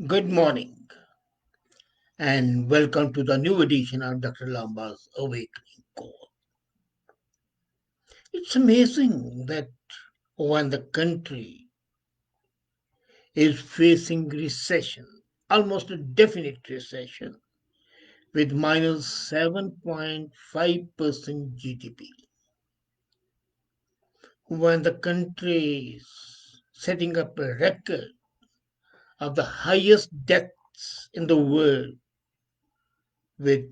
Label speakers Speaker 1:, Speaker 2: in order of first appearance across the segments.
Speaker 1: Good morning and welcome to the new edition of Dr. Lamba's Awakening Call. It's amazing that when the country is facing recession, almost a definite recession, with minus 7.5% GDP, when the country is setting up a record of the highest deaths in the world with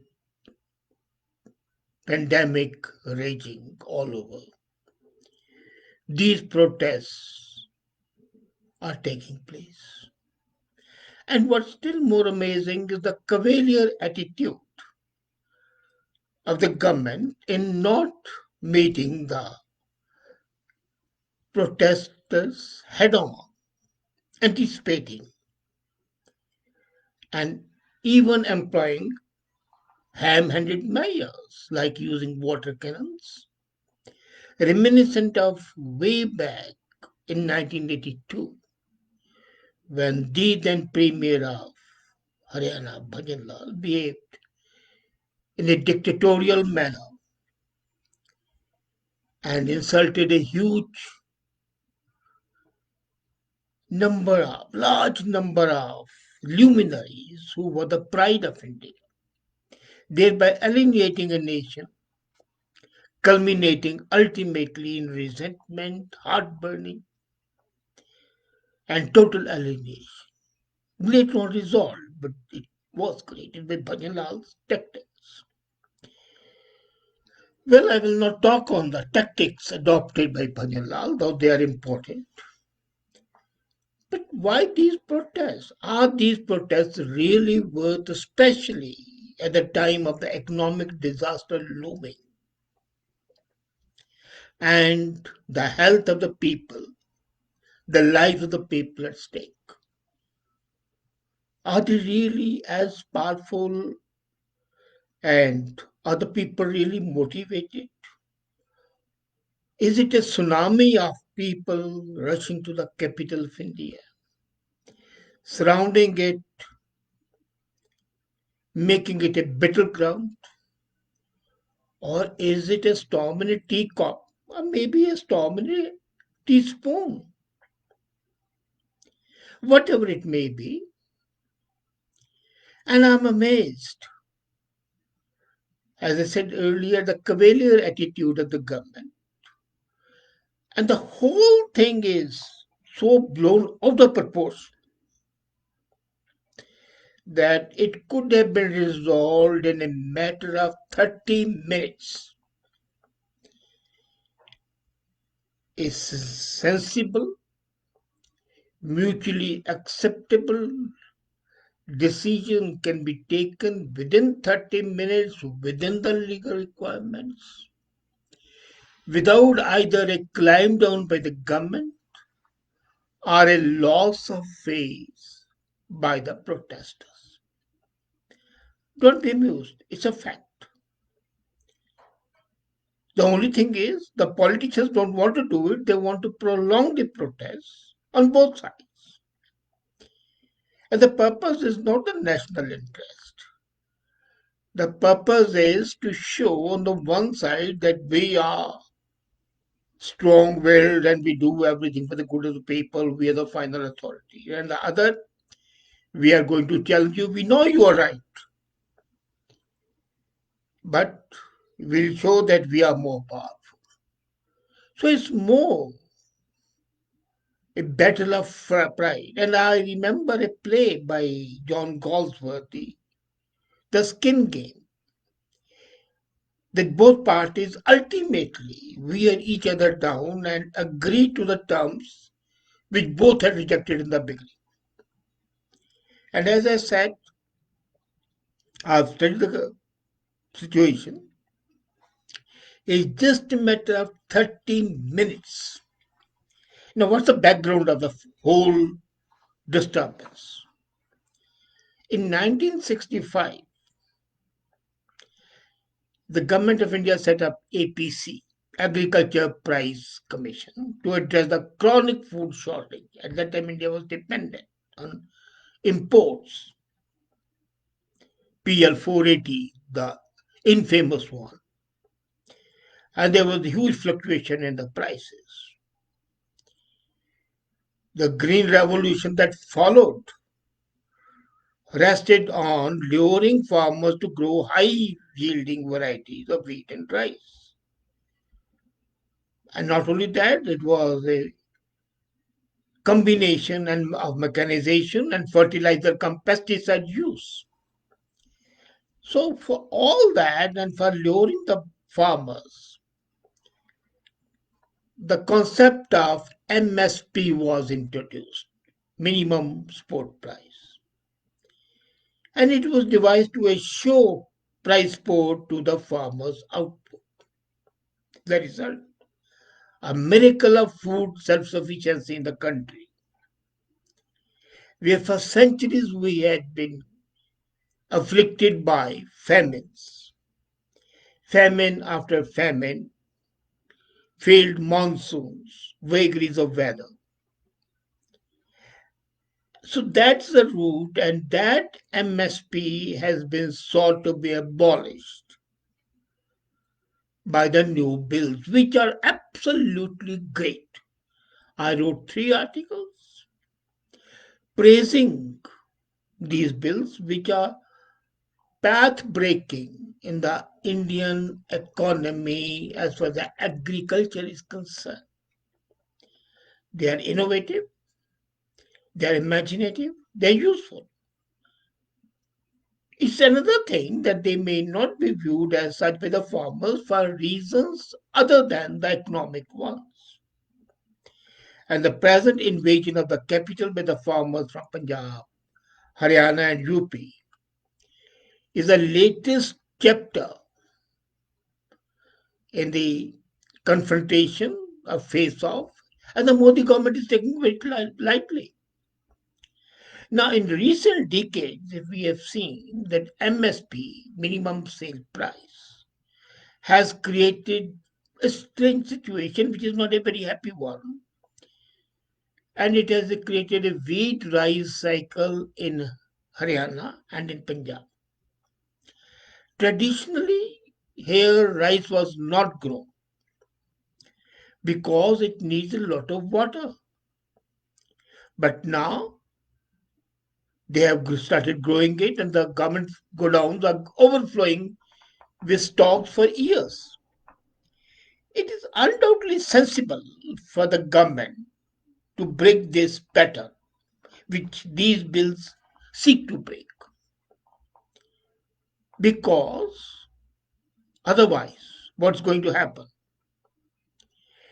Speaker 1: pandemic raging all over. These protests are taking place. And what's still more amazing is the cavalier attitude of the government in not meeting the protesters head on, anticipating, and even employing ham handed measures like using water cannons, reminiscent of way back in 1982 when the then Premier of Haryana, behaved in a dictatorial manner and insulted a large number of luminaries who were the pride of India, thereby alienating a nation, culminating ultimately in resentment, heartburning, and total alienation. Later on resolved, but it was created by Bhajanlal's tactics. Well, I will not talk on the tactics adopted by Bhajanlal, though they are important. But why these protests? Are these protests really worth, especially at the time of the economic disaster looming and the health of the people, the lives of the people at stake? Are they really as powerful and are the people really motivated? Is it a tsunami of people rushing to the capital of India, surrounding it, making it a battleground? Or is it a storm in a teacup? Or maybe a storm in a teaspoon? Whatever it may be. And I'm amazed. As I said earlier, the cavalier attitude of the government. And the whole thing is so blown out of proportion that it could have been resolved in a matter of 30 minutes. A sensible, mutually acceptable decision can be taken within 30 minutes within the legal requirements without either a climb down by the government or a loss of face by the protesters. Don't be amused, it's a fact. The only thing is the politicians don't want to do it, they want to prolong the protests on both sides. And the purpose is not the national interest. The purpose is to show on the one side that we are strong willed and we do everything for the good of the people, we are the final authority. And the other, we are going to tell you, we know you are right, but we'll show that we are more powerful. So it's more a battle of pride. And I remember a play by John Galsworthy, The Skin Game, that both parties ultimately wear each other down and agree to the terms which both had rejected in the beginning. And as I said, I've studied the situation. It's just a matter of 30 minutes. Now, what's the background of the whole disturbance? In 1965, the government of India set up APC, Agriculture Price Commission, to address the chronic food shortage. At that time, India was dependent on imports, PL 480, the infamous one, and there was a huge fluctuation in the prices. The green revolution that followed rested on luring farmers to grow high yielding varieties of wheat and rice. And not only that, it was a combination of mechanization and fertilizer cum pesticide use. So, for all that and for luring the farmers, the concept of MSP was introduced, minimum support price. And it was devised to assure price support to the farmers' output. The result, a miracle of food self-sufficiency in the country, where for centuries we had been afflicted by famines, famine after famine, failed monsoons, vagaries of weather. So that's the root, and that MSP has been sought to be abolished by the new bills, which are absolutely great. I wrote 3 articles praising these bills, which are path breaking in the Indian economy as far as the agriculture is concerned. They are innovative, they are imaginative, they are useful. It's another thing that they may not be viewed as such by the farmers for reasons other than the economic ones. And the present invasion of the capital by the farmers from Punjab, Haryana, and Rupee is the latest chapter in the confrontation of face off, and the Modi government is taking it very lightly. Now, in recent decades, we have seen that MSP, minimum sale price, has created a strange situation which is not a very happy one. And it has created a wheat rice cycle in Haryana and in Punjab. Traditionally, here rice was not grown because it needs a lot of water. But now they have started growing it, and the government godowns are overflowing with stocks for years. It is undoubtedly sensible for the government to break this pattern, which these bills seek to break. Because otherwise, what's going to happen?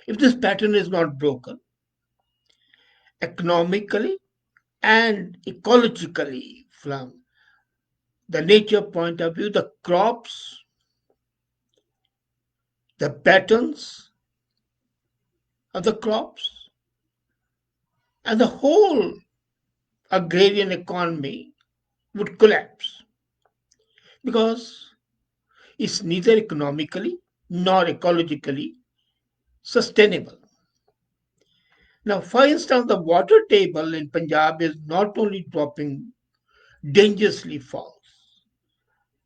Speaker 1: If this pattern is not broken, economically and ecologically, from the nature point of view, the crops, the patterns of the crops, and the whole agrarian economy would collapse because it's neither economically nor ecologically sustainable. Now, for instance, the water table in Punjab is not only dropping dangerously false,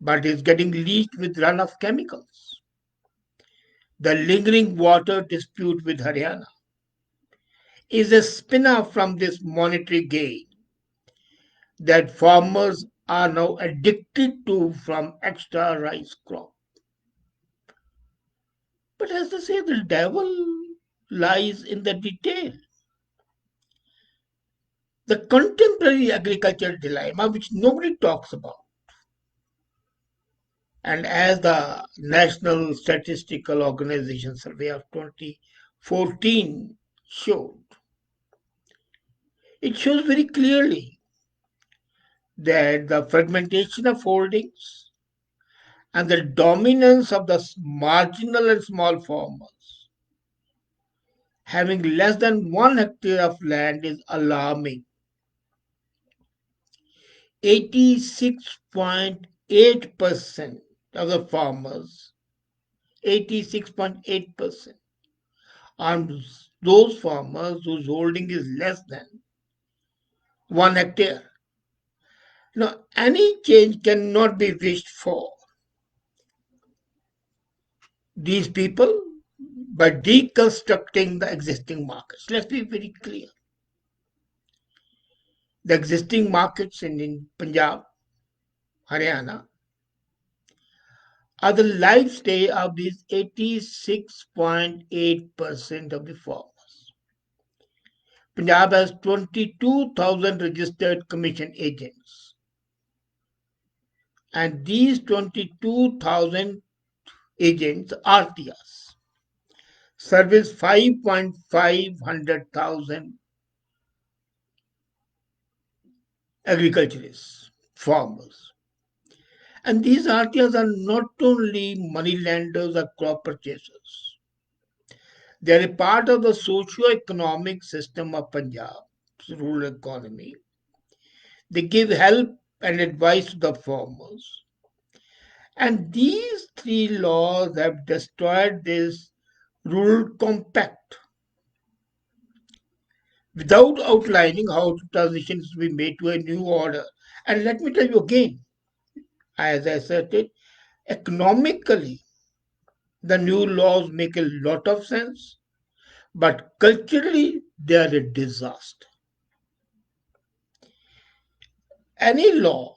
Speaker 1: but is getting leached with runoff chemicals. The lingering water dispute with Haryana is a spin-off from this monetary gain that farmers are now addicted to from extra rice crop. But as they say, the devil lies in the detail. The contemporary agricultural dilemma, which nobody talks about, and as the National Statistical Organization survey of 2014 showed, it shows very clearly that the fragmentation of holdings and the dominance of the marginal and small farmers having less than 1 hectare of land is alarming. 86.8% of the farmers, 86.8%, are those farmers whose holding is less than 1 hectare. Now, any change cannot be wished for these people by deconstructing the existing markets. Let's be very clear. The existing markets in Punjab, Haryana, are the life stay of these 86.8% of the farmers. Punjab has 22,000 registered commission agents, and these 22,000 agents, RTRs, service 5,500,000 agriculturists, farmers. And these RTRs are not only money lenders or crop purchasers. They are a part of the socio-economic system of Punjab's rural economy. They give help and advice to the farmers. And these three laws have destroyed this rural compact without outlining how transitions to be made to a new order. And let me tell you again, as I said it, economically, the new laws make a lot of sense, but culturally, they are a disaster. Any law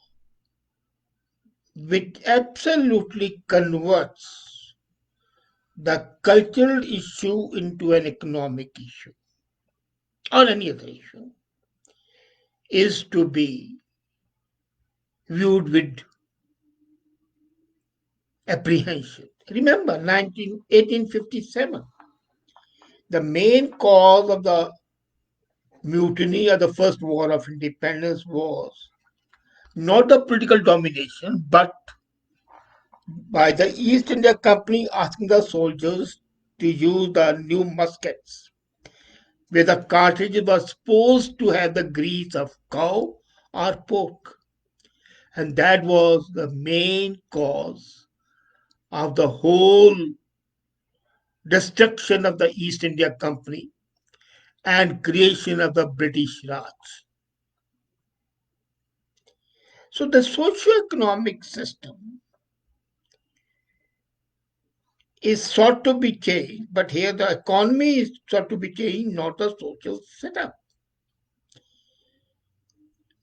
Speaker 1: which absolutely converts the cultural issue into an economic issue or any other issue is to be viewed with apprehension. Remember 1857, the main cause of the mutiny of the First War of Independence was not the political domination, but by the East India Company asking the soldiers to use the new muskets, where the cartridges were supposed to have the grease of cow or pork. And that was the main cause of the whole destruction of the East India Company and creation of the British Raj. So the socio-economic system is sought to be changed, but here the economy is sought to be changed, not the social setup.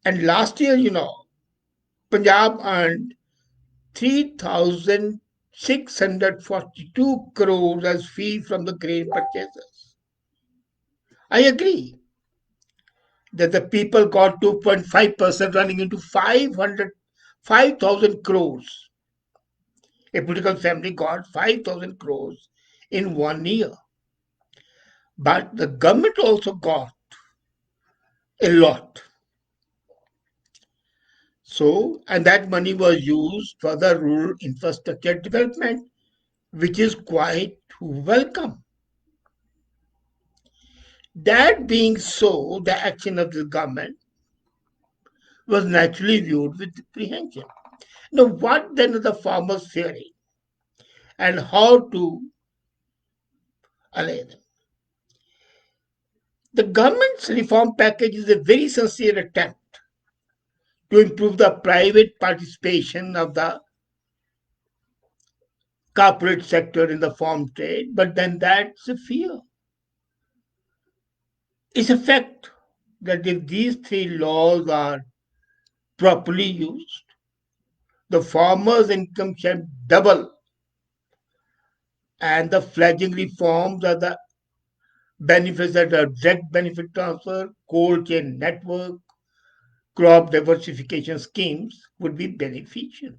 Speaker 1: And last year, Punjab earned 3,642 crores as fee from the grain purchasers. I agree that the people got 2.5% running into 5,000 crores. A political family got 5,000 crores in 1 year. But the government also got a lot. So, and that money was used for the rural infrastructure development, which is quite welcome. That being so, the action of the government was naturally viewed with apprehension. Now, what then are the farmers fearing and how to allay them? The government's reform package is a very sincere attempt to improve the private participation of the corporate sector in the farm trade, but then that's a fear. It's a fact that if these three laws are properly used, the farmer's income shall double, and the fledgling reforms are the benefits that are direct benefit transfer, cold chain network, crop diversification schemes would be beneficial.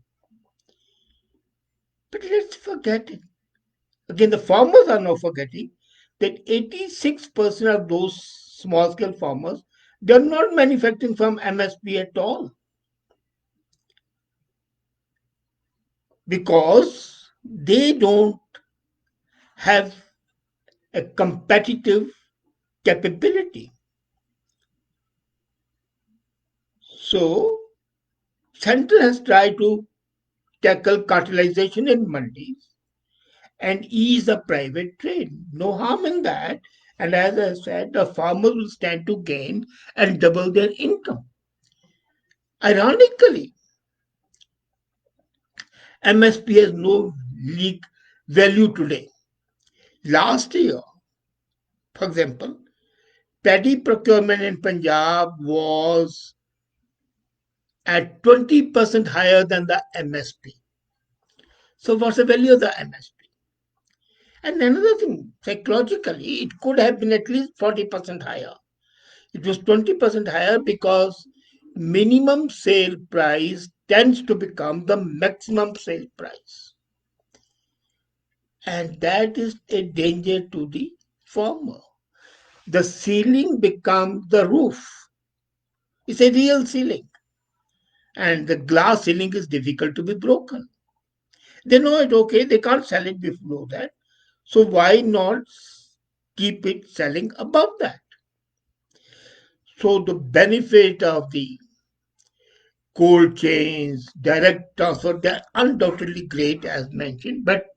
Speaker 1: But let's forget it. Again, the farmers are now forgetting that 86% of those small scale farmers, they're not manufacturing from MSP at all because they don't have a competitive capability. So, Central has tried to tackle cartelization in mandis and ease the private trade. No harm in that. And as I said, the farmers will stand to gain and double their income. Ironically, MSP has no league value today. Last year, for example, paddy procurement in Punjab was at 20% higher than the MSP. So, what's the value of the MSP? And another thing, psychologically, it could have been at least 40% higher. It was 20% higher because minimum sale price tends to become the maximum sale price. And that is a danger to the farmer. The ceiling becomes the roof. It's a real ceiling. And the glass ceiling is difficult to be broken. They know it, okay, they can't sell it below that. So why not keep it selling above that? So the benefit of the cold chains, direct transfer, they're undoubtedly great as mentioned, but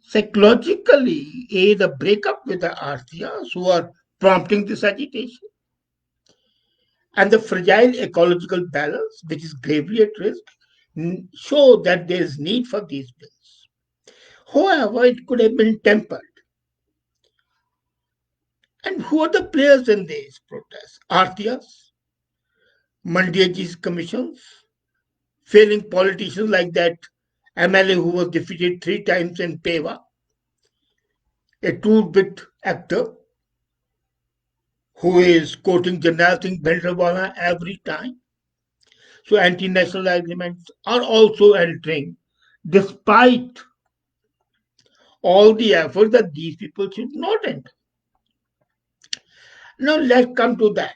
Speaker 1: psychologically, the breakup with the Arthas who are prompting this agitation and the fragile ecological balance, which is gravely at risk, show that there is need for these bills. However, it could have been tempered. And who are the players in these protests? Arthas, Mandiaji's commissions, failing politicians like that MLA who was defeated 3 times in Peva, a two-bit actor who is quoting Janal Singh Bhindranwala every time. So anti-national arguments are also entering despite all the effort that these people should not enter. Now let's come to that.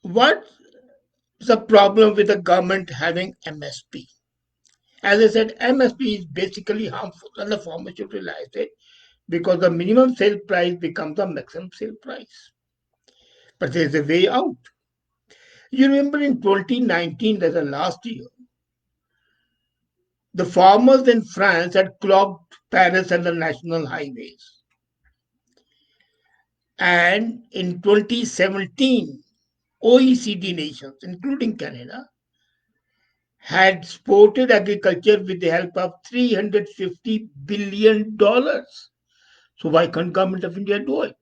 Speaker 1: What's the problem with the government having MSP? As I said, MSP is basically harmful and the farmer should realize it because the minimum sale price becomes the maximum sale price. But there's a way out. You remember in 2019, that's the last year, the farmers in France had clogged Paris and the national highways. And in 2017, OECD nations, including Canada, had supported agriculture with the help of $350 billion. So why can't government of India do it?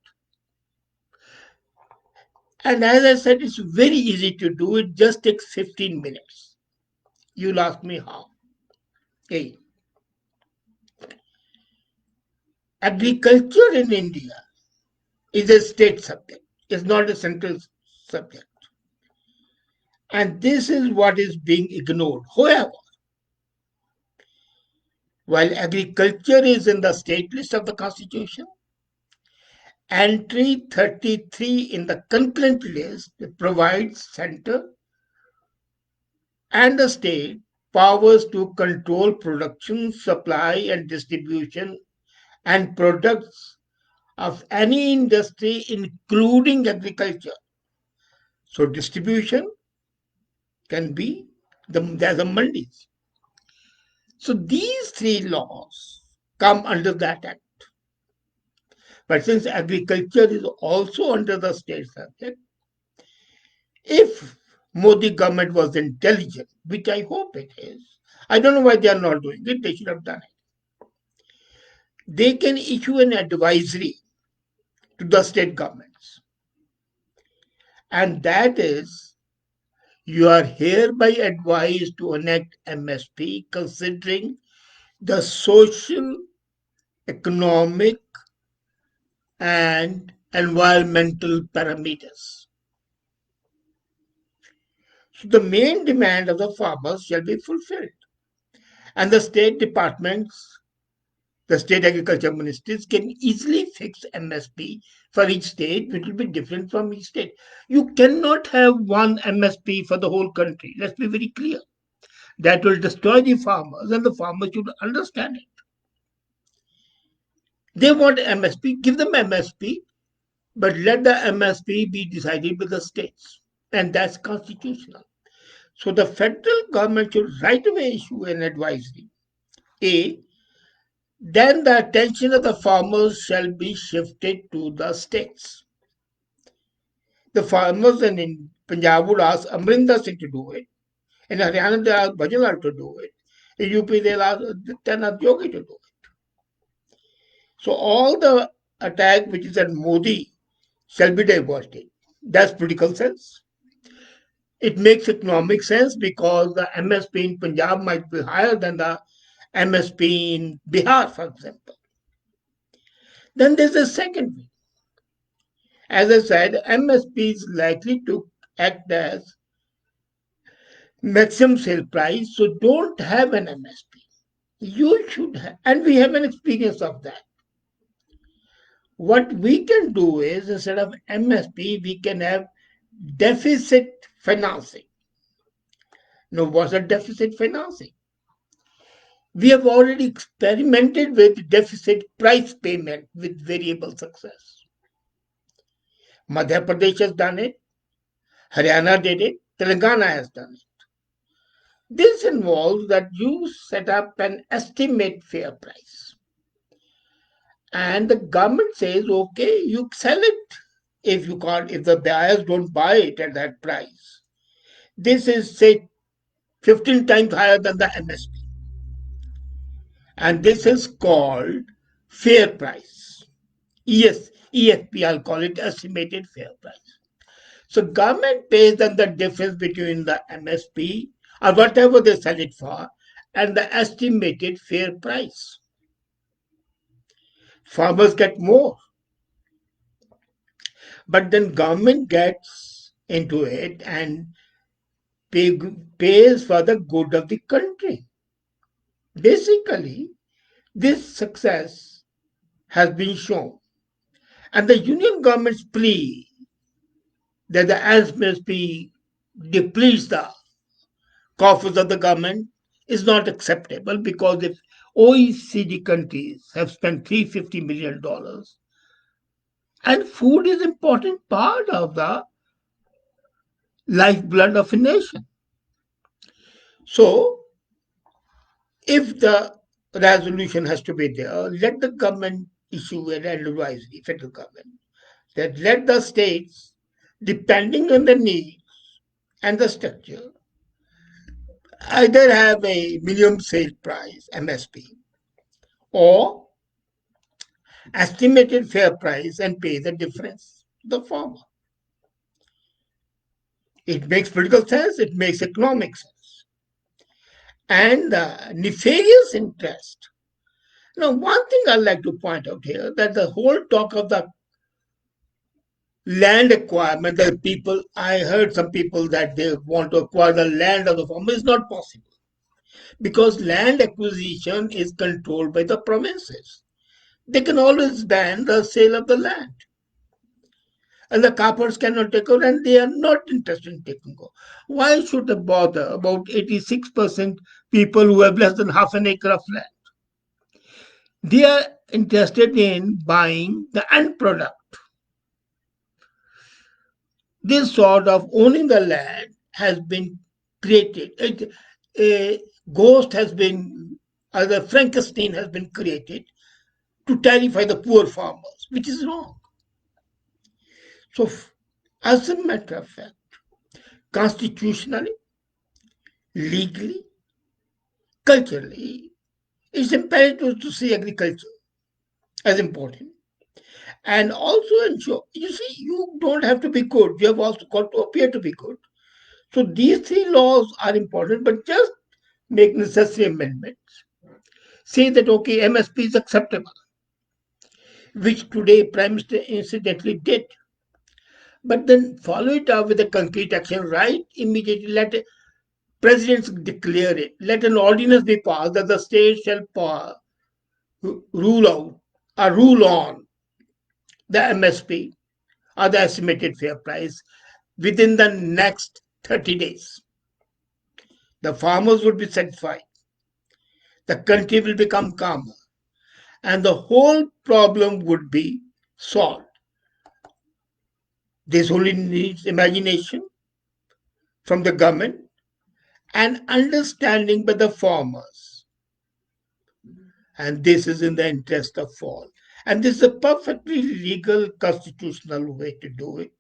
Speaker 1: And as I said, it's very easy to do. It just takes 15 minutes. You'll ask me how. Hey, agriculture in India is a state subject. It's not a central subject. And this is what is being ignored. However, while agriculture is in the state list of the Constitution, entry 33 in the concurrent list provides center and the state powers to control production, supply, and distribution and products of any industry, including agriculture. So distribution can be there's a mandis. So these three laws come under that act. But since agriculture is also under the state subject, if Modi government was intelligent, which I hope it is, I don't know why they are not doing it, they should have done it. They can issue an advisory to the state governments. And that is, you are hereby advised to enact MSP considering the social, economic, and environmental parameters. So the main demand of the farmers shall be fulfilled. And the state departments, the state agriculture ministries can easily fix MSP for each state, which will be different from each state. You cannot have one MSP for the whole country. Let's be very clear. That will destroy the farmers, and the farmers should understand it. They want MSP, give them MSP, but let the MSP be decided by the states. And that's constitutional. So the federal government should right away issue an advisory. A, then the attention of the farmers shall be shifted to the states. The farmers in Punjab would ask Amrinder Singh to do it. In Haryana, they ask Bhajanlal to do it. In UP, they'll ask Tanath Yogi to do it. So all the attack which is at Modi shall be diverted. That's political sense. It makes economic sense because the MSP in Punjab might be higher than the MSP in Bihar, for example. Then there's a second way. As I said, MSP is likely to act as maximum sale price, so don't have an MSP. You should have, and we have an experience of that. What we can do is instead of MSP, we can have deficit financing. Now, what's a deficit financing? We have already experimented with deficit price payment with variable success. Madhya Pradesh has done it, Haryana did it, Telangana has done it. This involves that you set up an estimate fair price. And the government says, okay, you sell it if you can't, if the buyers don't buy it at that price. This is, say, 15 times higher than the MSP. And this is called fair price. Yes, EFP, I'll call it estimated fair price. So government pays them the difference between the MSP or whatever they sell it for and the estimated fair price. Farmers get more. But then government gets into it and pays for the good of the country. Basically, this success has been shown. And the union government's plea that the MSP depletes the coffers of the government is not acceptable because if OECD countries have spent $350 million, and food is an important part of the lifeblood of a nation. So, if the resolution has to be there, let the government issue an advisory, federal government, that let the states, depending on the need and the structure, either have a minimum sale price, MSP, or estimated fair price and pay the difference to the farmer. It makes political sense, it makes economic sense. And the nefarious interest. Now, one thing I'd like to point out here that the whole talk of the land acquirement, the people, I heard some people that they want to acquire the land of the farmer is not possible because land acquisition is controlled by the provinces. They can always ban the sale of the land. And the carpers cannot take over, and they are not interested in taking over. Why should they bother about 86% people who have less than half an acre of land? They are interested in buying the end product. This sort of owning the land has been created. A ghost has been, either Frankenstein has been created to terrify the poor farmers, which is wrong. So, as a matter of fact, constitutionally, legally, culturally, it's imperative to see agriculture as important. And also ensure, you see, you don't have to be good, you have also got to appear to be good. So these three laws are important, but just make necessary amendments. Say that, okay, MSP is acceptable, which today Prime Minister incidentally did. But then follow it up with a concrete action, right? Immediately let presidents declare it. Let an ordinance be passed that the state shall rule out or rule on the MSP or the estimated fair price within the next 30 days. The farmers would be satisfied. The country will become calmer. And the whole problem would be solved. This only needs imagination from the government and understanding by the farmers. And this is in the interest of all. And this is a perfectly legal constitutional way to do it.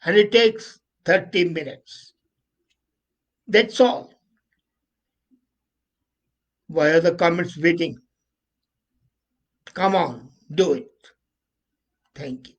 Speaker 1: And it takes 30 minutes. That's all. Why are the comments waiting? Come on, do it. Thank you.